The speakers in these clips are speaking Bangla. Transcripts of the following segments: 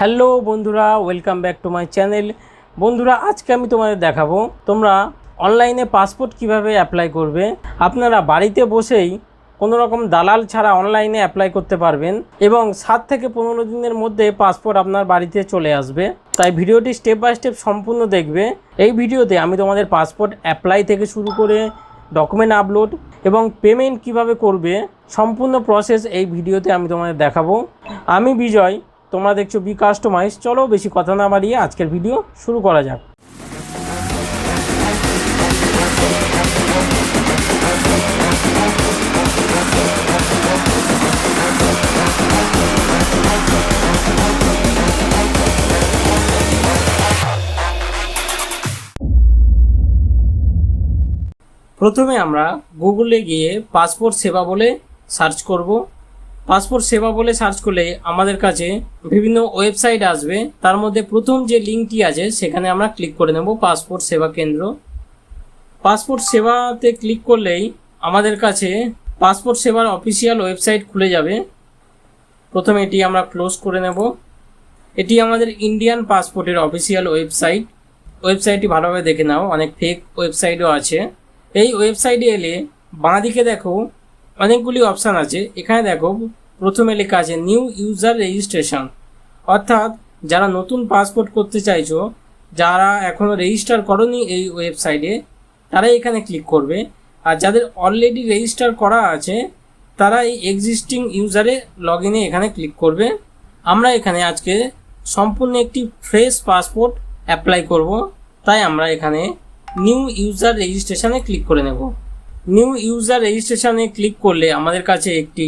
হ্যালো বন্ধুরা, welcome back to my channel. বন্ধুরা, আজকে আমি তোমাদের দেখাবো তোমরা অনলাইনে পাসপোর্ট কিভাবে অ্যাপ্লাই করবে। আপনারা বাড়িতে বসেই কোনো রকম দালাল ছাড়া অনলাইনে অ্যাপ্লাই করতে পারবেন এবং 7 থেকে 15 দিনের মধ্যে পাসপোর্ট আপনার বাড়িতে চলে আসবে। তাই ভিডিওটি স্টেপ বাই স্টেপ সম্পূর্ণ দেখবে। এই ভিডিওতে আমি তোমাদের পাসপোর্ট অ্যাপ্লাই থেকে শুরু করে ডকুমেন্ট আপলোড এবং পেমেন্ট কিভাবে করবে সম্পূর্ণ প্রসেস এই ভিডিওতে আমি তোমাদের দেখাবো। আমি বিজয়, তোমরা দেখছো বি কাস্টমাইজ। চলো বেশি কথা না বাড়িয়ে আজকের ভিডিও শুরু করা যাক। প্রথমে আমরা গুগলে গিয়ে পাসপোর্ট সেবা বলে সার্চ করব। পাসপোর্ট সেবা বলে সার্চ করলে আমাদের কাছে বিভিন্ন ওয়েবসাইট আসবে। তার মধ্যে প্রথম যে লিঙ্কটি আছে সেখানে আমরা ক্লিক করে নেব, পাসপোর্ট সেবা কেন্দ্র। পাসপোর্ট সেবাতে ক্লিক করলেই আমাদের কাছে পাসপোর্ট সেবার অফিসিয়াল ওয়েবসাইট খুলে যাবে। প্রথমে এটি আমরা ক্লোজ করে নেব। এটি আমাদের ইন্ডিয়ান পাসপোর্টের অফিসিয়াল ওয়েবসাইট। ওয়েবসাইটটি ভালোভাবে দেখে নাও, অনেক ফেক ওয়েবসাইটও আছে। এই ওয়েবসাইটে এলে বাঁদিকে দেখো অনেকগুলি অপশান আছে। এখানে দেখো প্রথমে লেখা আছে নিউ ইউজার রেজিস্ট্রেশন, অর্থাৎ যারা নতুন পাসপোর্ট করতে চাইছো, যারা এখনও রেজিস্টার করনি এই ওয়েবসাইটে, তারাই এখানে ক্লিক করবে। আর যাদের অলরেডি রেজিস্টার করা আছে তারা এই এক্সিস্টিং ইউজারে লগ ইনে এখানে ক্লিক করবে। আমরা এখানে আজকে সম্পূর্ণ একটি ফ্রেশ পাসপোর্ট অ্যাপ্লাই করব, তাই আমরা এখানে নিউ ইউজার রেজিস্ট্রেশনে ক্লিক করে নেব। নিউ ইউজার রেজিস্ট্রেশনে ক্লিক করলে আমাদের কাছে একটি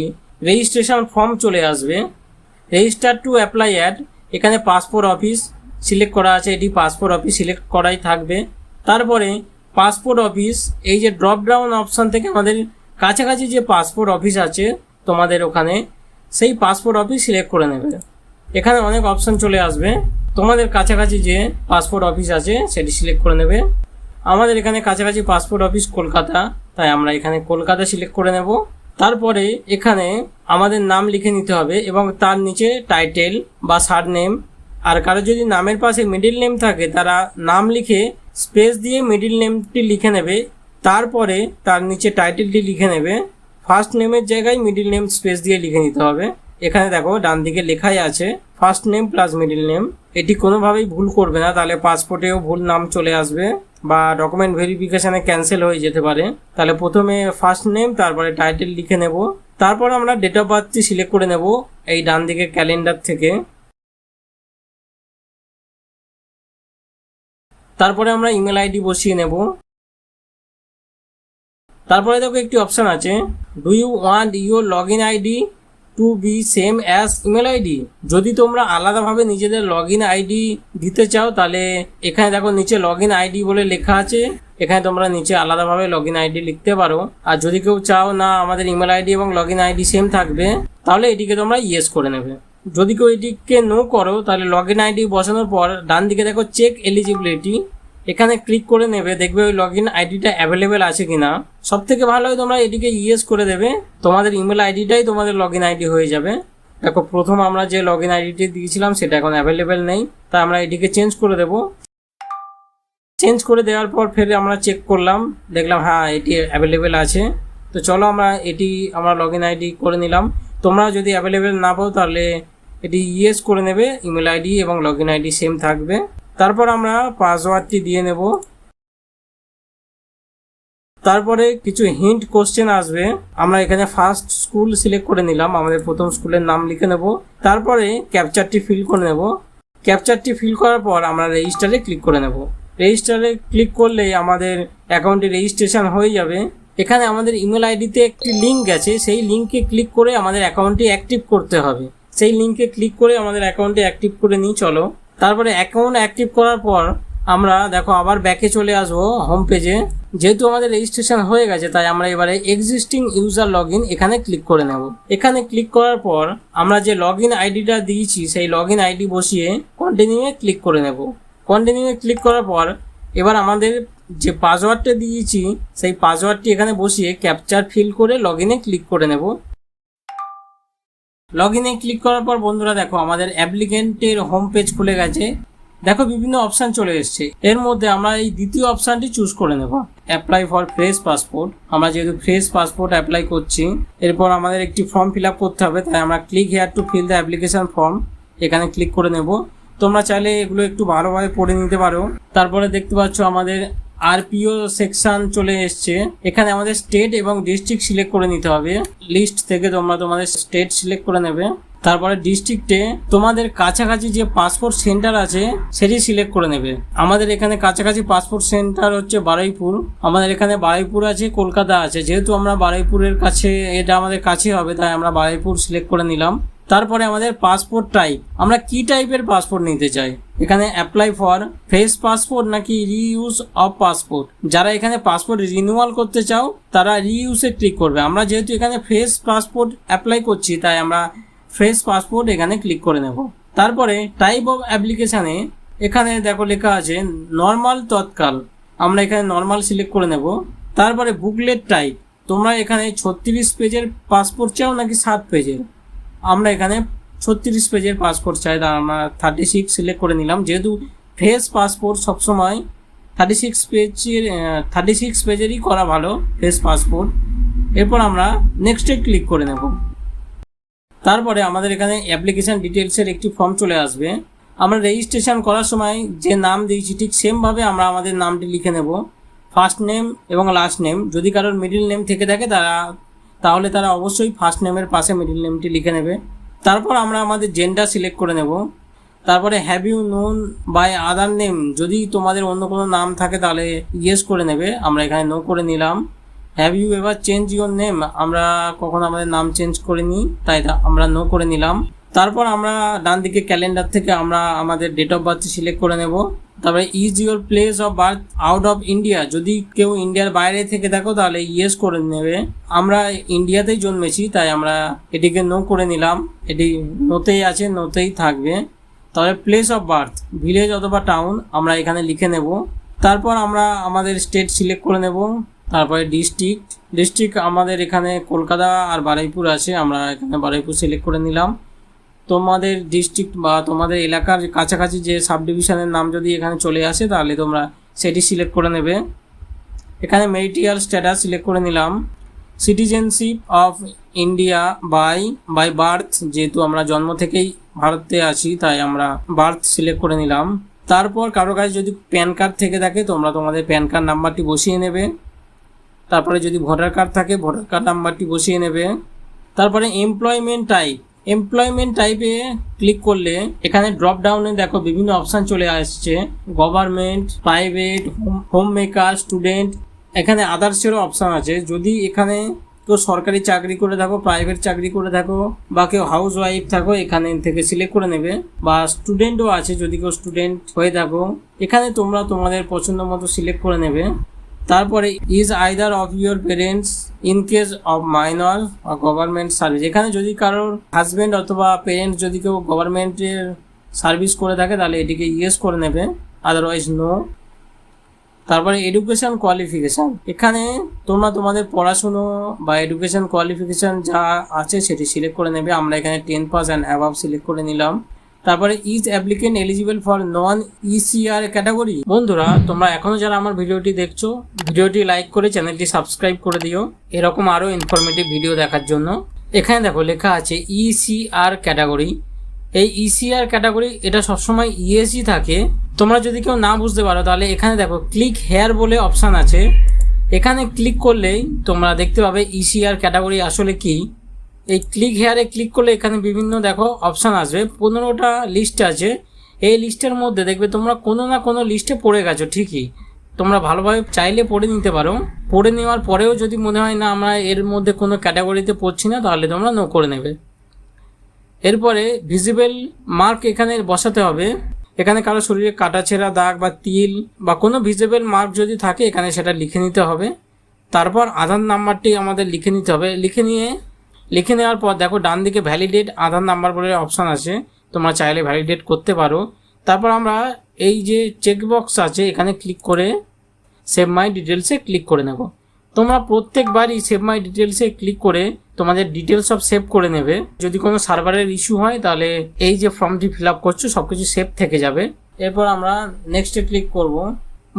রেজিস্ট্রেশন ফর্ম চলে আসবে। রেজিস্টার টু অ্যাপ্লাই অ্যাড, এখানে পাসপোর্ট অফিস সিলেক্ট করা আছে, এটি পাসপোর্ট অফিস সিলেক্ট করাই থাকবে। তারপরে পাসপোর্ট অফিস, এই যে ড্রপ ডাউন অপশান থেকে আমাদের কাছাকাছি যে পাসপোর্ট অফিস আছে তোমাদের ওখানে, সেই পাসপোর্ট অফিস সিলেক্ট করে নেবে। এখানে অনেক অপশান চলে আসবে, তোমাদের কাছাকাছি যে পাসপোর্ট অফিস আছে সেটি সিলেক্ট করে নেবে। আমাদের এখানে কাছাকাছি পাসপোর্ট অফিস কলকাতা, তাই আমরা এখানে কলকাতা সিলেক্ট করে নেব। তারপরে এখানে আমাদের নাম লিখে নিতে হবে এবং তার নিচে টাইটেল বা সার নেম। আর কারো যদি নামের পাশে মিডিল নেম থাকে তারা নাম লিখে স্পেস দিয়ে মিডিল নেমটি লিখে নেবে। তারপরে তার নিচে টাইটেলটি লিখে নেবে। ফার্স্ট নেমের জায়গায় মিডিল নেম স্পেস দিয়ে লিখে নিতে হবে। এখানে দেখো ডান দিকে লেখাই আছে first name plus middle name. এটি কোনোভাবেই ভুল করবে না, তাহলে পাসপোর্টেও ভুল নাম চলে আসবে বা ডকুমেন্ট ভেরিফিকেশানে ক্যান্সেল হয়ে যেতে পারে। তাহলে প্রথমে ফার্স্ট নেম তারপরে টাইটেল লিখে নেব। তারপর আমরা ডেট অফ বার্থটি সিলেক্ট করে নেব এই ডান দিকে ক্যালেন্ডার থেকে। তারপরে আমরা ইমেল আইডি বসিয়ে নেব। তারপরে দেখো একটি অপশান আছে, do you want your log in ID to be same as email ID. যদি তোমরা আলাদাভাবে নিজেদের লগ ইন আইডি দিতে চাও তাহলে এখানে দেখো নিচে লগ ইন আইডি বলে লেখা আছে, এখানে তোমরা নিচে আলাদাভাবে লগ ইন আইডি লিখতে পারো। আর যদি কেউ চাও না আমাদের ইমেল আইডি এবং লগ ইন আইডি সেম থাকবে, তাহলে এটিকে তোমরা ইয়েস করে নেবে। যদি কেউ এটিকে নো করো তাহলে লগ ইন আইডি বসানোর পর ডান দিকে দেখো চেক এলিজিবিলিটি, এখানে ক্লিক করে নেবে, দেখবে ওই লগ ইন আইডিটা অ্যাভেলেবেল আছে কিনা। সব থেকে ভালো হয় তোমরা এটিকে ইয়েস করে দেবে, তোমাদের ইমেল আইডিটাই তোমাদের লগ ইন আইডি হয়ে যাবে। দেখো প্রথম আমরা যে লগ ইন আইডিটি দিয়েছিলাম সেটা এখন অ্যাভেলেবেল নেই, তাই আমরা এটিকে চেঞ্জ করে দেব। চেঞ্জ করে দেওয়ার পর ফের আমরা চেক করলাম, দেখলাম হ্যাঁ এটি অ্যাভেলেবেল আছে। তো চলো আমরা লগ ইন আইডি করে নিলাম। তোমরা যদি অ্যাভেলেবেল না পাও তাহলে এটি ইয়েস করে নেবে, ইমেল আইডি এবং লগ ইন আইডি সেম থাকবে। তারপর আমরা পাসওয়ার্ডটি দিয়ে নেব। তারপরে কিছু হিন্ট কোশ্চেন আসবে, আমরা এখানে ফার্স্ট স্কুল সিলেক্ট করে নিলাম, আমাদের প্রথম স্কুলের নাম লিখে নেব। তারপরে ক্যাপচারটি ফিল করে নেব। ক্যাপচারটি ফিল করার পর আমরা রেজিস্টারে ক্লিক করে নেব। রেজিস্টারে ক্লিক করলেই আমাদের অ্যাকাউন্টে রেজিস্ট্রেশন হয়ে যাবে। এখানে আমাদের ইমেল আইডিতে একটি লিঙ্ক আছে, সেই লিঙ্কে ক্লিক করে আমাদের অ্যাকাউন্টটি অ্যাক্টিভ করতে হবে। সেই লিঙ্কে ক্লিক করে আমাদের অ্যাকাউন্টটি অ্যাক্টিভ করে নিই চলো। তারপরে অ্যাকাউন্ট অ্যাক্টিভ করার পর আমরা দেখো আবার ব্যাকে চলে আসবো হোম পেজে। যেহেতু আমাদের রেজিস্ট্রেশন হয়ে গেছে তাই আমরা এবারে এক্সিস্টিং ইউজার লগ ইন এখানে ক্লিক করে নেব। এখানে ক্লিক করার পর আমরা যে লগ ইন আইডিটা দিয়েছি সেই লগ ইন আইডি বসিয়ে কন্টিনিউয়ে ক্লিক করে নেব। কন্টিনিউয়ে ক্লিক করার পর এবার আমাদের যে পাসওয়ার্ডটা দিয়েছি সেই পাসওয়ার্ডটি এখানে বসিয়ে ক্যাপচার ফিল করে লগ ইনে ক্লিক করে নেব। লগ ইনে ক্লিক করার পর বন্ধুরা দেখো আমাদের অ্যাপ্লিকেন্টের হোম পেজ খুলে গেছে। দেখো বিভিন্ন অপশান চলে এসছে। এর মধ্যে আমরা এই দ্বিতীয় অপশানটি চুজ করে নেব, অ্যাপ্লাই ফর ফ্রেশ পাসপোর্ট। আমরা যেহেতু ফ্রেশ পাসপোর্ট অ্যাপ্লাই করছি, এরপর আমাদের একটি ফর্ম ফিল আপ করতে হবে, তাই আমরা click here to fill the application form এখানে ক্লিক করে নেব। তোমরা চাইলে এগুলো একটু ভালোভাবে পড়ে নিতে পারো। তারপরে দেখতে পাচ্ছ আমাদের আরপিও সেকশন চলে এসছে। এখানে আমাদের স্টেট এবং ডিস্ট্রিক্ট সিলেক্ট করে নিতে হবে। লিস্ট থেকে তোমরা তোমাদের স্টেট সিলেক্ট করে নেবে। তারপরে ডিস্ট্রিক্টে তোমাদের কাছাকাছি যে পাসপোর্ট সেন্টার আছে সেটি সিলেক্ট করে নেবে। আমাদের এখানে কাছাকাছি পাসপোর্ট সেন্টার হচ্ছে বারুইপুর। আমাদের এখানে বারুইপুর আছে, কলকাতা আছে। যেহেতু আমরা বারুইপুরের কাছে, এটা আমাদের কাছে হবে, তাই আমরা বারুইপুর সিলেক্ট করে নিলাম। তারপরে আমাদের পাসপোর্ট টাইপ, আমরা কি টাইপের পাসপোর্ট নিতে চাই। এখানে অ্যাপ্লাই ফর ফ্রেশ পাসপোর্ট নাকি রিইউজ অফ পাসপোর্ট। যারা এখানে পাসপোর্ট রিনিউয়াল করতে চাও তারা রিইউজে ক্লিক করবে। আমরা যেহেতু এখানে ফ্রেশ পাসপোর্ট অ্যাপ্লাই করছি, তাই আমরা ফ্রেশ পাসপোর্ট এখানে ক্লিক করে নেব। তারপরে টাইপ অফ অ্যাপ্লিকেশানে এখানে দেখো লেখা আছে নর্মাল তৎকাল, আমরা এখানে নর্মাল সিলেক্ট করে নেব। তারপরে বুকলেট টাইপ, তোমরা এখানে 36 পেজের পাসপোর্ট চাও নাকি 7 পেজের। আমরা এখানে 36 পেজের পাসপোর্ট চাই, তার আমরা 36 সিলেক্ট করে নিলাম। যেহেতু ফ্রেশ পাসপোর্ট সবসময় 36 পেজেরই করা ভালো, ফ্রেশ পাসপোর্ট। এরপর আমরা নেক্সটে ক্লিক করে নেব। তারপরে আমাদের এখানে অ্যাপ্লিকেশান ডিটেলসের একটি ফর্ম চলে আসবে। আমরা রেজিস্ট্রেশন করার সময় যে নাম দিয়েছি ঠিক সেমভাবে আমরা আমাদের নামটি লিখে নেব, ফার্স্ট নেম এবং লাস্ট নেম। যদি কারোর মিডিল নেম থেকে থাকে তাহলে তারা অবশ্যই ফার্স্ট নেমের পাশে মিডিল নেমটি লিখে নেবে। তারপর আমরা আমাদের জেন্ডার সিলেক্ট করে নেব। তারপরে have you known by other name, যদি তোমাদের অন্য কোনো নাম থাকে তাহলে ইয়েস করে নেবে। আমরা এখানে নো করে নিলাম। Have you ever change your name, আমরা কখনো আমাদের নাম চেঞ্জ করিনি, তাই আমরা নো করে নিলাম। তারপর আমরা ডান দিকে ক্যালেন্ডার থেকে আমরা আমাদের ডেট অফ বার্থ সিলেক্ট করে নেব। তারপরে is your place of birth out of India, যদি কেউ ইন্ডিয়ার বাইরে থেকে থাকো তাহলে ইয়েস করে নেবে। আমরা ইন্ডিয়াতেই জন্মেছি, তাই আমরা এটিকে নো করে নিলাম। এটি নোতেই আছে, নোতেই থাকবে। তাহলে প্লেস অফ বার্থ ভিলেজ অথবা টাউন আমরা এখানে লিখে নেব। তারপর আমরা আমাদের স্টেট সিলেক্ট করে নেব। তারপরে ডিস্ট্রিক্ট আমাদের এখানে কলকাতা আর বারুইপুর আছে, আমরা এখানে বারুইপুর সিলেক্ট করে নিলাম। তোমাদের ডিস্ট্রিক্ট বা তোমাদের এলাকার কাছাকাছি যে সাব ডিভিশনের নাম যদি এখানে চলে আসে তাহলে তোমরা সেটি সিলেক্ট করে নেবে। এখানে ম্যারিটাল স্ট্যাটাস সিলেক্ট করে নিলাম। Citizenship of India by birth, যেহেতু আমরা জন্ম থেকেই ভারতে আছি তাই আমরা বার্থ সিলেক্ট করে নিলাম। তারপর কারো কাছে যদি প্যান কার্ড থেকে থাকে তোমরা তোমাদের প্যান কার্ড নাম্বারটি বসিয়ে নেবে। তারপরে যদি ভোটার কার্ড থাকে ভোটার কার্ড নাম্বারটি বসিয়ে নেবে। তারপরে এমপ্লয়মেন্ট টাইপে ক্লিক করলে এখানে ড্রপ ডাউনে দেখো বিভিন্ন অপশান চলে আসছে, government, private, home maker, student. এখানে আদার্সেরও অপশান আছে। যদি এখানে কেউ সরকারি চাকরি করে থাকো, প্রাইভেট চাকরি করে থাকো বা কেউ হাউস ওয়াইফ থাকো এখানে থেকে সিলেক্ট করে নেবে। বা স্টুডেন্টও আছে, যদি কেউ স্টুডেন্ট হয়ে থাকো এখানে তোমরা তোমাদের পছন্দ মতো সিলেক্ট করে নেবে। তারপরে is either of your parents in case of minor বা গভর্নমেন্ট সার্ভিস, এখানে যদি কারোর হাজব্যান্ড অথবা পেরেন্টস যদি কেউ গভর্নমেন্টের সার্ভিস করে থাকে তাহলে এটিকে ইয়েস করে নেবে, আদারওয়াইজ নো। তারপরে এডুকেশন কোয়ালিফিকেশান, এখানে তোমরা তোমাদের পড়াশুনো বা এডুকেশন কোয়ালিফিকেশান যা আছে সেটি সিলেক্ট করে নেবে। আমরা এখানে 10 পাস অ্যান্ড অ্যাবাভ সিলেক্ট করে নিলাম। তারপরে is applicant eligible for non ECR category. বন্ধুরা তোমরা এখনও যারা আমার ভিডিওটি দেখছো ভিডিওটি লাইক করে চ্যানেলটি সাবস্ক্রাইব করে দিও এরকম আরও ইনফরমেটিভ ভিডিও দেখার জন্য। এখানে দেখো লেখা আছে ইসিআর ক্যাটাগরি। এই ইসিআর ক্যাটাগরি এটা সবসময় ইএসই থাকে। তোমরা যদি কেউ না বুঝতে পারো তাহলে এখানে দেখো ক্লিক হেয়ার বলে অপশান আছে, এখানে ক্লিক করলেই তোমরা দেখতে পাবে ইসিআর ক্যাটাগরি আসলে কি। এই ক্লিক হেয়ারে ক্লিক করলে এখানে বিভিন্ন দেখো অপশান আসবে, 15টা লিস্ট আছে। এই লিস্টের মধ্যে দেখবে তোমরা কোনো না কোনো লিস্টে পড়ে গেছো, ঠিকই তোমরা ভালোভাবে চাইলে পড়ে নিতে পারো। পড়ে নেওয়ার পরেও যদি মনে হয় না আমরা এর মধ্যে কোনো ক্যাটাগরিতে পড়ছি না তাহলে তোমরা নো করে নেবে। এরপরে ভিজিবল মার্ক এখানে বসাতে হবে। এখানে কারো শরীরে কাটাছেঁড়া দাগ বা তিল বা কোনো ভিজিবল মার্ক যদি থাকে এখানে সেটা লিখে নিতে হবে। তারপর আধার নাম্বারটি আমাদের লিখে নিতে হবে। লিখে নেওয়ার পর দেখো ডান দিকে ভ্যালিডেট আধার নাম্বার বলে অপশান আছে, তোমরা চাইলে ভ্যালিডেট করতে পারো। তারপর আমরা এই যে চেকবক্স আছে এখানে ক্লিক করে সেভ মাই ডিটেলসে ক্লিক করে নেব। তোমরা প্রত্যেকবারই সেভ মাই ডিটেলসে ক্লিক করে তোমাদের ডিটেলস সব সেভ করে নেবে। যদি কোনো সার্ভারের ইস্যু হয় তাহলে এই যে ফর্মটি ফিল আপ করছো সবকিছু সেভ থেকে যাবে। এরপর আমরা নেক্সটে ক্লিক করব।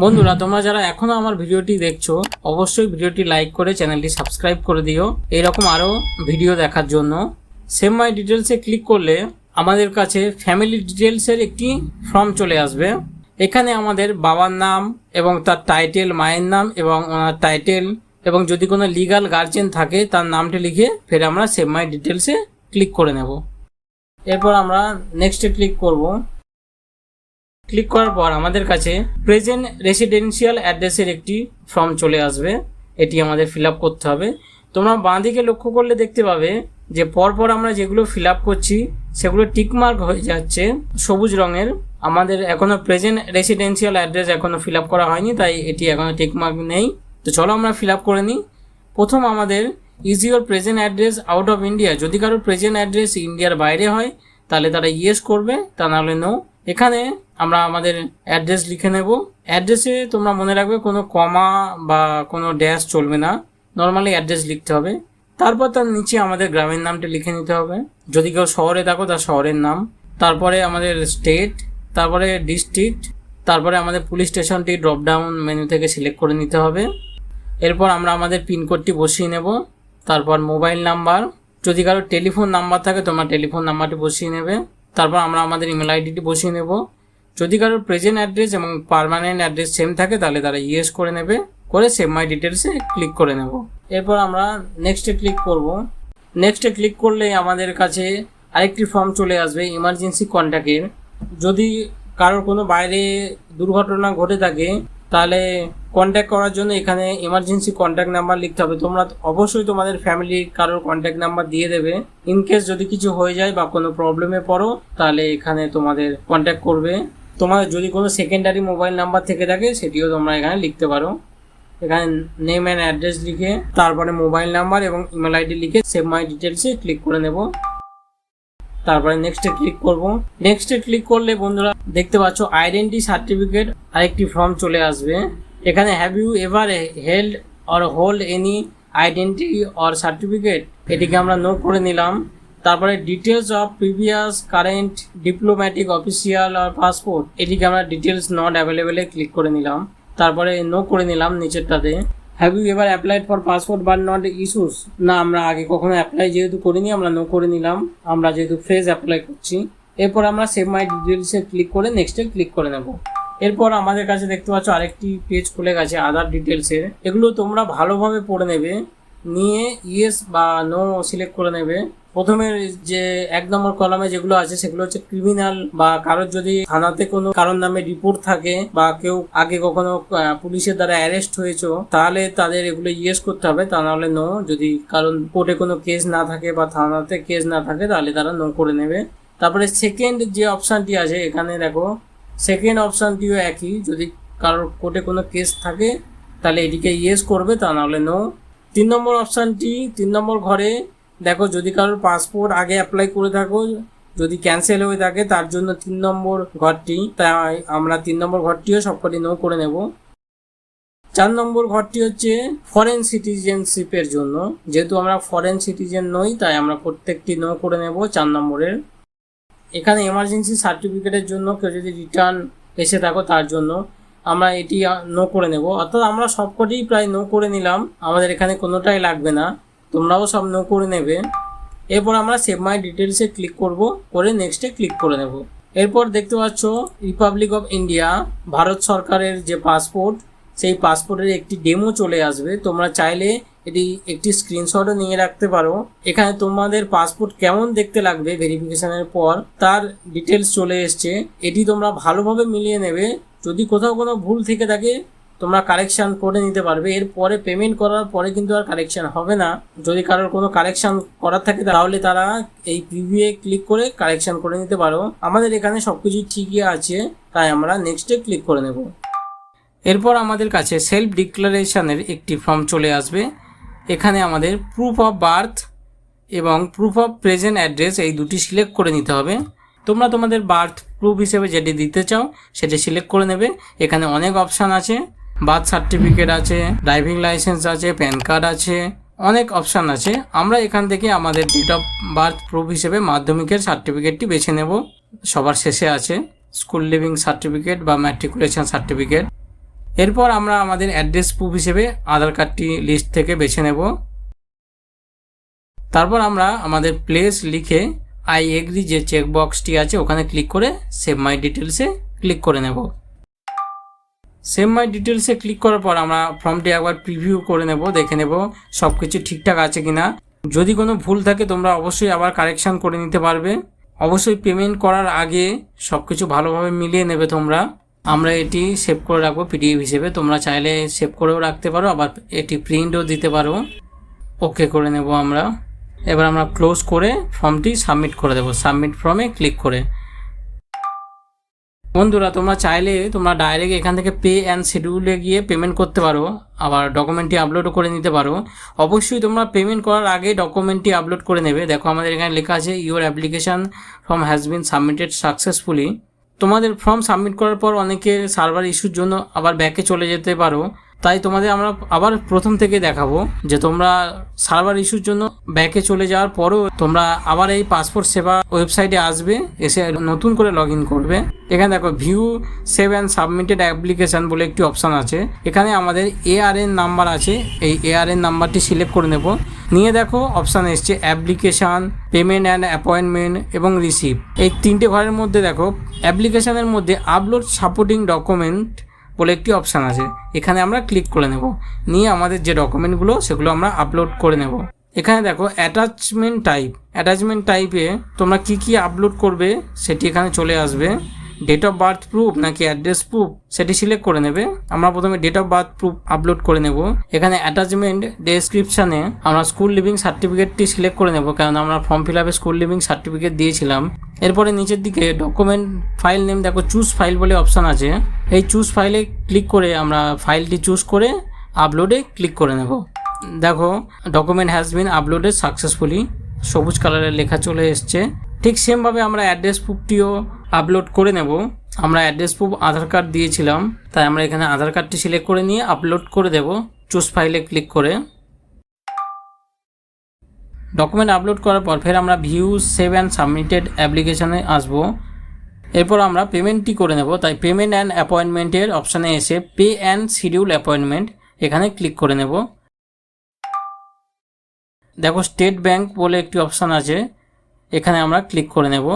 বন্ধুরা, তোমরা যারা এখনো আমার ভিডিওটি দেখছো অবশ্যই ভিডিওটি লাইক করে চ্যানেলটি সাবস্ক্রাইব করে দিও এরকম আরও ভিডিও দেখার জন্য। সেভ মাই ডিটেলসে ক্লিক করলে আমাদের কাছে ফ্যামিলি ডিটেলসের একটি ফর্ম চলে আসবে। এখানে আমাদের বাবার নাম এবং তার টাইটেল, মায়ের নাম এবং ওনার টাইটেল, এবং যদি কোনো লিগাল গার্জিয়ান থাকে তার নামটি লিখে ফের আমরা সেভ মাই ডিটেলসে ক্লিক করে নেব। এরপর আমরা নেক্সটে ক্লিক করব। ক্লিক করার পর আমাদের কাছে প্রেজেন্ট রেসিডেন্সিয়াল অ্যাড্রেসের একটি ফর্ম চলে আসবে। এটি আমাদের ফিল আপ করতে হবে। তোমরা বাঁ দিকে লক্ষ্য করলে দেখতে পাবে যে পরপর আমরা যেগুলো ফিল আপ করছি সেগুলো টিকমার্ক হয়ে যাচ্ছে সবুজ রঙের। আমাদের এখনো প্রেজেন্ট রেসিডেন্সিয়াল অ্যাড্রেস এখনো ফিল আপ করা হয়নি, তাই এটি এখনো টিকমার্ক নেই। তো চলো আমরা ফিল আপ করে নিই। প্রথম আমাদের is your present address out of India. যদি কারোর প্রেজেন্ট অ্যাড্রেস ইন্ডিয়ার বাইরে হয় তাহলে তারা ইয়েস করবে, তা নাহলে নো। এখানে আমরা আমাদের অ্যাড্রেস লিখে নেব। অ্যাড্রেসে তোমরা মনে রাখবে কোনো কমা বা কোনো ড্যাশ চলবে না, নর্মালি অ্যাড্রেস লিখতে হবে। তারপর তার নিচে আমাদের গ্রামের নামটা লিখে নিতে হবে। যদি কেউ শহরে থাকো তার শহরের নাম, তারপরে আমাদের স্টেট, তারপরে ডিস্ট্রিক্ট, তারপরে আমাদের পুলিশ স্টেশনটি ড্রপডাউন মেনু থেকে সিলেক্ট করে নিতে হবে। এরপর আমরা আমাদের পিনকোডটি বসিয়ে নেব। তারপর মোবাইল নাম্বার, যদি কারো টেলিফোন নাম্বার থাকে তোমরা টেলিফোন নাম্বারটি বসিয়ে নেবে। তারপর আমরা আমাদের ইমেল আইডিটি বসিয়ে নেব। যদি কারোর প্রেজেন্ট অ্যাড্রেস এবং পার্মানেন্ট অ্যাড্রেস সেম থাকে তাহলে তারা ইয়েস করে নেবে, করে সেভ মাই ডিটেলসে ক্লিক করে নেব। এরপর আমরা নেক্সটে ক্লিক করব। নেক্সটে ক্লিক করলে আমাদের কাছে আরেকটি ফর্ম চলে আসবে ইমার্জেন্সি কন্ট্যাক্টের। যদি কারোর কোনো বাইরে দুর্ঘটনা ঘটে থাকে তাহলে কন্ট্যাক্ট করার জন্য এখানে ইমার্জেন্সি কন্ট্যাক্ট নাম্বার লিখতে হবে। তোমরা অবশ্যই তোমাদের ফ্যামিলির কারোর কন্ট্যাক্ট নাম্বার দিয়ে দেবে। ইনকেস যদি কিছু হয়ে যায় বা কোনো প্রবলেমে পড়ো তাহলে এখানে তোমাদের কন্ট্যাক্ট করবে। তোমাদের যদি কোনো সেকেন্ডারি মোবাইল নাম্বার থেকে থাকে সেটিও তোমরা এখানে লিখতে পারো। এখানে নেম অ্যান্ড অ্যাড্রেস লিখে তারপরে মোবাইল নাম্বার এবং ইমেল আইডি লিখে সেভ মাই ডিটেলসে ক্লিক করে নেব। তারপরে নেক্সটে ক্লিক করব। নেক্সটে ক্লিক করলে বন্ধুরা দেখতে পাচ্ছ আইডেন্টি সার্টিফিকেট আরেকটি ফর্ম চলে আসবে। এখানে have you ever held or hold any identity or certificate, এটিকে আমরা নো করে নিলাম। তারপরে details of previous current diplomatic official আর পাসপোর্ট, এটিকে আমরা ডিটেলস নট অ্যাভেলেবেলে ক্লিক করে নিলাম। তারপরে নো করে নিলাম নিচেরটাতে। Have you ever applied for passport but not issues, না আমরা আগে কখনো অ্যাপ্লাই যেহেতু করিনি আমরা নো করে নিলাম, আমরা যেহেতু ফ্রেশ অ্যাপ্লাই করছি। এরপর আমরা সেভ মাই ডিটেলসে ক্লিক করে নেক্সটে ক্লিক করে নেব। এরপর আমাদের কাছে দেখতে পাচ্ছ আরেকটি পেজ খুলে গেছে আদার ডিটেলসের। এগুলো তোমরা ভালোভাবে পড়ে নেবে, নিয়ে ইয়েস বা নো সিলেক্ট করে নেবে। প্রথমে যে 1 নম্বর কলামে যেগুলো আছে সেগুলো হচ্ছে ক্রিমিনাল, বা কারোর যদি থানাতে কোনো কারোর নামে রিপোর্ট থাকে বা কেউ আগে কখনো পুলিশের দ্বারা অ্যারেস্ট হয়েছে তাহলে তাদের এগুলো ইয়েস করতে হবে, তা নাহলে নো। যদি কারণ কোর্টে কোনো কেস না থাকে বা থানাতে কেস না থাকে তাহলে তারা নো করে নেবে। তারপরে সেকেন্ড যে অপশানটি আছে এখানে দেখো, সেকেন্ড অপশানটিও একই, যদি কারোর কোর্টে কোনো কেস থাকে তাহলে এটিকে ইয়েস করবে, তা নাহলে নো। 3 নম্বর অপশানটি 3 নম্বর ঘরে দেখো, যদি কারোর পাসপোর্ট আগে অ্যাপ্লাই করে থাকো যদি ক্যান্সেল হয়ে থাকে তার জন্য 3 নম্বর ঘরটি, তাই আমরা 3 নম্বর ঘরটিও সবকটি নো করে নেব। 4 নম্বর ঘরটি হচ্ছে ফরেন সিটিজেনশিপের জন্য, যেহেতু আমরা ফরেন সিটিজেন নই তাই আমরা প্রত্যেকটি নো করে নেব 4 নম্বরের। এখানে এমার্জেন্সি সার্টিফিকেটের জন্য কেউ যদি রিটার্ন এসে থাকো তার জন্য আমরা এটি নো করে নেব। অর্থাৎ আমরা সবকটি প্রায় নো করে নিলাম, আমাদের এখানে কোনোটাই লাগবে না, তোমরাও সব নো করে নেবে। এরপর আমরা সেভ মাই ডিটেলসে ক্লিক করব, করে নেক্সটে ক্লিক করে নেব। এরপর দেখতে পাচ্ছ রিপাবলিক অফ ইন্ডিয়া, ভারত সরকারের যে পাসপোর্ট সেই পাসপোর্টের একটি ডেমো চলে আসবে। তোমরা চাইলে এটি একটি স্ক্রিনশটও নিয়ে রাখতে পারো। এখানে তোমাদের পাসপোর্ট কেমন দেখতে লাগবে ভেরিফিকেশনের পর তার ডিটেলস চলে এসছে, এটি তোমরা ভালোভাবে মিলিয়ে নেবে। যদি কোথাও কোনো ভুল থেকে থাকে তোমরা কারেকশান করে নিতে পারবে। এরপরে পেমেন্ট করার পরে কিন্তু আর কারেকশান হবে না। যদি কারোর কোনো কারেকশান করার থাকে তাহলে তারা এই প্রিভিউয়ে ক্লিক করে কারেকশান করে নিতে পারো। আমাদের এখানে সব কিছু ঠিকই আছে, তাই আমরা নেক্সটে ক্লিক করে নেব। এরপর আমাদের কাছে সেলফ ডিক্লারেশনের একটি ফর্ম চলে আসবে। এখানে আমাদের প্রুফ অফ বার্থ এবং প্রুফ অফ প্রেজেন্ট অ্যাড্রেস এই দুটি সিলেক্ট করে নিতে হবে। তোমরা তোমাদের বার্থ প্রুফ হিসেবে যেটি দিতে চাও সেটি সিলেক্ট করে নেবে। এখানে অনেক অপশান আছে, বার্থ সার্টিফিকেট আছে, ড্রাইভিং লাইসেন্স আছে, প্যান কার্ড আছে, অনেক অপশান আছে। আমরা এখান থেকে আমাদের ডেট অফ বার্থ প্রুফ হিসেবে মাধ্যমিকের সার্টিফিকেটটি বেছে নেব। সবার শেষে আছে স্কুল লিভিং সার্টিফিকেট বা ম্যাট্রিকুলেশন সার্টিফিকেট। এরপর আমরা আমাদের অ্যাড্রেস প্রুফ হিসেবে আধার কার্ডটি লিস্ট থেকে বেছে নেব। তারপর আমরা আমাদের প্লেস লিখে আই এগ্রি যে চেকবক্সটি আছে ওখানে ক্লিক করে সেভ মাই ডিটেলসে ক্লিক করে নেব। সেভ মাই ডিটেলসে ক্লিক করার পর আমরা ফর্মটি একবার প্রিভিউ করে নেব, দেখে নেব সব কিছু ঠিকঠাক আছে কিনা। যদি কোনো ভুল থাকে তোমরা অবশ্যই আবার কারেকশান করে নিতে পারবে। অবশ্যই পেমেন্ট করার আগে সব কিছু ভালোভাবে মিলিয়ে নেবে তোমরা। আমরা এটি সেভ করে রাখবো পিডিএফ হিসেবে, তোমরা চাইলে সেভ করেও রাখতে পারো, আবার এটি প্রিন্টও দিতে পারো। ওকে করে নেব আমরা। এবার আমরা ক্লোজ করে ফর্মটি সাবমিট করে দেবো, সাবমিট ফর্মে ক্লিক করে। বন্ধুরা তোমরা চাইলে তোমরা ডাইরেক্ট এখান থেকে পে অ্যান্ড শিডিউলে গিয়ে পেমেন্ট করতে পারো, আবার ডকুমেন্টটি আপলোডও করে নিতে পারো। অবশ্যই তোমরা পেমেন্ট করার আগে ডকুমেন্টটি আপলোড করে নেবে। দেখো আমাদের এখানে লেখা আছে your application form has been submitted successfully. তোমাদের ফর্ম সাবমিট করার পর অনেকের সার্ভার ইস্যুর জন্য আবার ব্যাকে চলে যেতে পারো, তাই তোমাদের আমরা আবার প্রথম থেকে দেখাবো যে তোমরা সার্ভার ইস্যুর জন্য ব্যাকে চলে যাওয়ার পরও তোমরা আবার এই পাসপোর্ট সেবা ওয়েবসাইটে আসবে, এসে নতুন করে লগ ইন করবে। এখানে দেখো view save and submitted application বলে একটি অপশান আছে। এখানে আমাদের ARN নাম্বার আছে, এই ARN নাম্বারটি সিলেক্ট করে নেব। নিয়ে দেখো অপশান এসছে অ্যাপ্লিকেশান, পেমেন্ট অ্যান্ড অ্যাপয়েন্টমেন্ট এবং রিসিভ। এই তিনটে ঘরের মধ্যে দেখো অ্যাপ্লিকেশানের মধ্যে আপলোড সাপোর্টিং ডকুমেন্ট বলে একটি অপশান আছে, এখানে আমরা ক্লিক করে নেব। নিয়ে আমাদের যে ডকুমেন্টগুলো সেগুলো আমরা আপলোড করে নেব। এখানে দেখো অ্যাটাচমেন্ট টাইপে তোমরা কি আপলোড করবে সেটি এখানে চলে আসবে। ডেট অফ বার্থ প্রুফ নাকি অ্যাড্রেস প্রুফ সেটি সিলেক্ট করে নেবে। আমরা প্রথমে date of birth proof upload করে নেব। এখানে অ্যাটাচমেন্ট ডেসক্রিপশানে আমরা স্কুল লিভিং সার্টিফিকেটটি সিলেক্ট করে নেব, কারণ আমরা ফর্ম ফিল আপে স্কুল লিভিং সার্টিফিকেট দিয়েছিলাম। এরপরে নিচের দিকে ডকুমেন্ট ফাইল নেম দেখো চুজ ফাইল বলে অপশান আছে, এই চুজ ফাইলে ক্লিক করে আমরা ফাইলটি চুজ করে আপলোডে ক্লিক করে নেব। দেখো document has been uploaded successfully, সবুজ কালারের লেখা চলে এসছে। ঠিক সেমভাবে আমরা অ্যাড্রেস প্রুফটিও আপলোড করে নেব। আমরা অ্যাড্রেস প্রুফ আধার কার্ড দিয়েছিলাম, তাই আমরা এখানে আধার কার্ডটি সিলেক্ট করে নিয়ে আপলোড করে দেব চুজ ফাইলে ক্লিক করে। ডকুমেন্ট আপলোড করার পর ফের আমরা ভিউ সেভ অ্যান্ড সাবমিটেড অ্যাপ্লিকেশানে আসবো। এরপর আমরা পেমেন্টটি করে নেব, তাই পেমেন্ট অ্যান্ড অ্যাপয়েন্টমেন্টের অপশানে এসে পে অ্যান্ড শিডিউল অ্যাপয়েন্টমেন্ট এখানে ক্লিক করে নেব। দেখো স্টেট ব্যাংক বলে একটি অপশান আছে, এখানে আমরা ক্লিক করে নেব।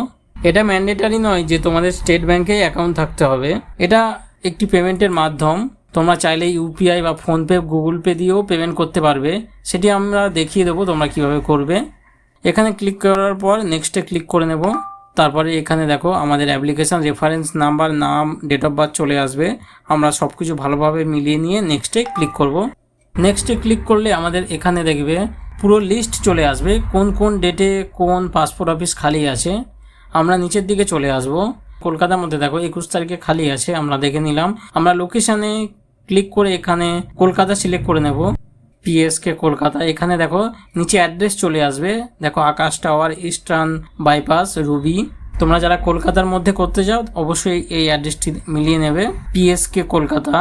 এটা ম্যান্ডেটারি নয় যে তোমাদের স্টেট ব্যাংকে অ্যাকাউন্ট থাকতে হবে, এটা একটি পেমেন্টের মাধ্যম। তোমরা চাইলে ইউপিআই বা ফোনপে গুগল পে দিয়েও পেমেন্ট করতে পারবে, সেটি আমরা দেখিয়ে দেবো তোমরা কিভাবে করবে। এখানে ক্লিক করার পর নেক্সটে ক্লিক করে নেব। তারপরে এখানে দেখো আমাদের অ্যাপ্লিকেশান রেফারেন্স নাম্বার, নাম, ডেট অফ বার্থ চলে আসবে। আমরা সব কিছু ভালোভাবে মিলিয়ে নিয়ে নেক্সটে ক্লিক করব। নেক্সটে ক্লিক করলে আমাদের এখানে দেখবে পুরো লিস্ট চলে আসবে কোন কোন ডেটে কোন পাসপোর্ট অফিস খালি আছে। আমরা নিচের দিকে চলে আসব। কলকাতার মধ্যে দেখো 21 তারিখে খালি আছে, আমরা দেখে নিলাম। আমরা লোকেশানে ক্লিক করে এখানে কলকাতা সিলেক্ট করে নেব, PSK কলকাতা। এখানে দেখো নিচে অ্যাড্রেস চলে আসবে, দেখো আকাশ টাওয়ার, ইস্টার্ন বাইপাস, রুবি। তোমরা যারা কলকাতার মধ্যে করতে চাও অবশ্যই এই অ্যাড্রেসটি মিলিয়ে নেবে, PSK কলকাতা।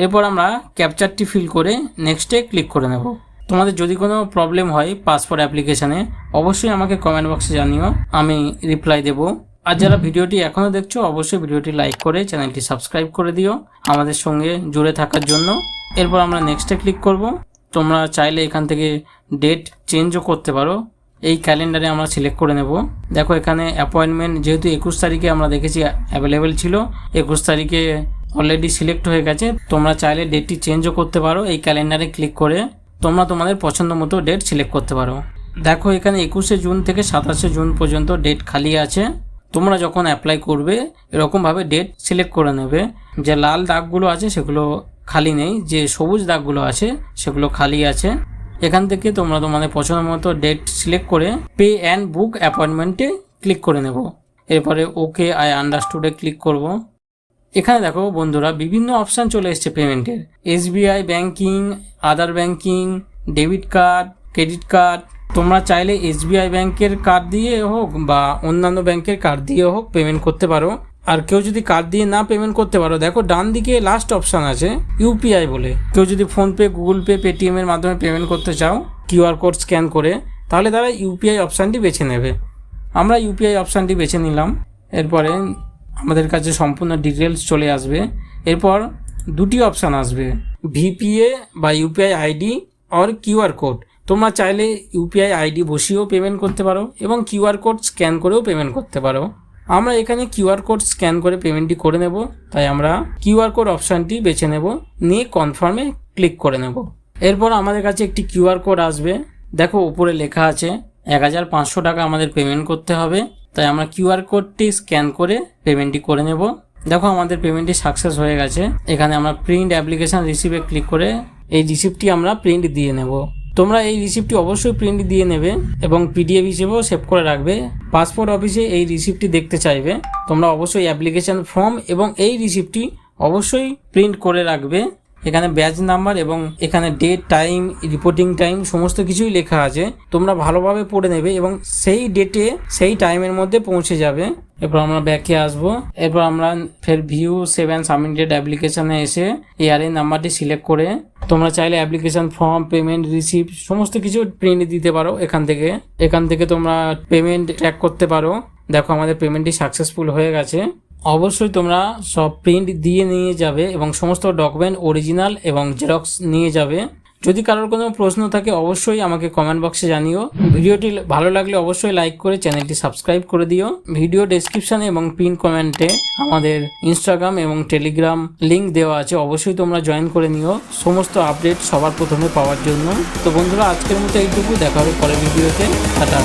এরপর আমরা ক্যাপচারটি ফিল করে নেক্সটে ক্লিক করে নেব। তোমাদের যদি কোনো প্রবলেম হয় পাসপোর্ট অ্যাপ্লিকেশানে অবশ্যই আমাকে কমেন্ট বক্সে জানিও, আমি রিপ্লাই দেব। আর যারা ভিডিওটি এখনও দেখছো অবশ্যই ভিডিওটি লাইক করে চ্যানেলটি সাবস্ক্রাইব করে দিও আমাদের সঙ্গে জুড়ে থাকার জন্য। এরপর আমরা নেক্সটে ক্লিক করব। তোমরা চাইলে এখান থেকে ডেট চেঞ্জও করতে পারো, এই ক্যালেন্ডারে আমরা সিলেক্ট করে নেব। দেখো এখানে অ্যাপয়েন্টমেন্ট যেহেতু 21 তারিখে আমরা দেখেছি অ্যাভেলেবেল ছিল, 21 তারিখে অলরেডি সিলেক্ট হয়ে গেছে। তোমরা চাইলে ডেটটি চেঞ্জও করতে পারো, এই ক্যালেন্ডারে ক্লিক করে তোমরা তোমাদের পছন্দ মতো ডেট সিলেক্ট করতে পারো। দেখো এখানে 21শে জুন থেকে 27শে জুন পর্যন্ত ডেট খালি আছে। তোমরা যখন অ্যাপ্লাই করবে এরকমভাবে ডেট সিলেক্ট করে নেবে। যে লাল দাগগুলো আছে সেগুলো খালি নেই, যে সবুজ দাগগুলো আছে সেগুলো খালি আছে। এখান থেকে তোমরা তোমাদের পছন্দ মতো ডেট সিলেক্ট করে পে অ্যান্ড বুক অ্যাপয়েন্টমেন্টে ক্লিক করে নেব। এরপরে ওকে আই আন্ডারস্টুডে ক্লিক করব। এখানে দেখো বন্ধুরা বিভিন্ন অপশান চলে এসছে পেমেন্টের, SBI banking, other banking, debit card, credit card. তোমরা চাইলে SBI ব্যাংকের কার্ড দিয়ে হোক বা অন্যান্য ব্যাংকের কার্ড দিয়ে হোক পেমেন্ট করতে পারো। আর কেউ যদি কার্ড দিয়ে না পেমেন্ট করতে পারো, দেখো ডান দিকে লাস্ট অপশান আছে UPI বলে। কেউ যদি ফোনপে, গুগল পে, পেটিএম এর মাধ্যমে পেমেন্ট করতে চাও, কিউআর কোড স্ক্যান করে, তাহলে তারা ইউপিআই অপশানটি বেছে নেবে। আমরা ইউপিআই অপশানটি বেছে নিলাম। এরপরে আমাদের কাছে সম্পূর্ণ ডিটেলস চলে আসবে। এরপর দুটি অপশান আসবে, ভিপিএ বা ইউপিআই আইডি আর কিউআর কোড। তোমরা চাইলে ইউপিআই আইডি বসিয়েও পেমেন্ট করতে পারো এবং কিউআর কোড স্ক্যান করেও পেমেন্ট করতে পারো। আমরা এখানে কিউআর কোড স্ক্যান করে পেমেন্টটি করে নেব, তাই আমরা কিউআর কোড অপশানটি বেছে নেব, নিয়ে কনফার্মে ক্লিক করে নেব। এরপর আমাদের কাছে একটি কিউআর কোড আসবে। দেখো উপরে লেখা আছে 1500 টাকা আমাদের পেমেন্ট করতে হবে, তাই আমরা কিউআর কোডটি স্ক্যান করে পেমেন্টটি করে নেব। দেখো আমাদের পেমেন্টটি সাকসেস হয়ে গেছে। এখানে আমরা প্রিন্ট অ্যাপ্লিকেশন রিসিভে ক্লিক করে এই রিসিপ্টটি আমরা প্রিন্ট দিয়ে নেব। তোমরা এই রিসিপ্টটি অবশ্যই প্রিন্ট দিয়ে নেবে এবং পিডিএফ হিসেবেও সেভ করে রাখবে। পাসপোর্ট অফিসে এই রিসিপ্টটি দেখতে চাইবে, তোমরা অবশ্যই অ্যাপ্লিকেশন ফর্ম এবং এই রিসিপ্টটি অবশ্যই প্রিন্ট করে রাখবে। এখানে ব্যাচ নাম্বার এবং এখানে ডেট, টাইম, রিপোর্টিং টাইম সমস্ত কিছুই লেখা আছে। তোমরা ভালোভাবে পড়ে নেবে এবং সেই ডেটে সেই টাইমের মধ্যে পৌঁছে যাবে। এরপর আমরা ব্যাকে আসবো। এরপর আমরা ফের ভিউ 7 সাবমিটেড অ্যাপ্লিকেশনে এসে এআরএন নাম্বারটি সিলেক্ট করে তোমরা চাইলে অ্যাপ্লিকেশন ফর্ম, পেমেন্ট রিসিপ্ট সমস্ত কিছু প্রিন্ট দিতে পারো। এখান থেকে তোমরা পেমেন্ট ট্র্যাক করতে পারো। দেখো আমাদের পেমেন্টটি সাকসেসফুল হয়ে গেছে। অবশ্যই তোমরা সব প্রিন্ট দিয়ে নিয়ে যাবে এবং সমস্ত ডকুমেন্ট অরিজিনাল এবং জেরক্স নিয়ে যাবে। যদি কারোর কোনো প্রশ্ন থাকে অবশ্যই আমাকে কমেন্ট বক্সে জানিও। ভিডিওটি ভালো লাগলে অবশ্যই লাইক করে চ্যানেলটি সাবস্ক্রাইব করে দিও। ভিডিও ডেসক্রিপশনে এবং পিন কমেন্টে আমাদের ইনস্টাগ্রাম এবং টেলিগ্রাম লিঙ্ক দেওয়া আছে, অবশ্যই তোমরা জয়েন করে নিও সমস্ত আপডেট সবার প্রথমে পাওয়ার জন্য। তো বন্ধুরা আজকের মতো এইটুকু, দেখা হবে পরের ভিডিওতে। টাটা।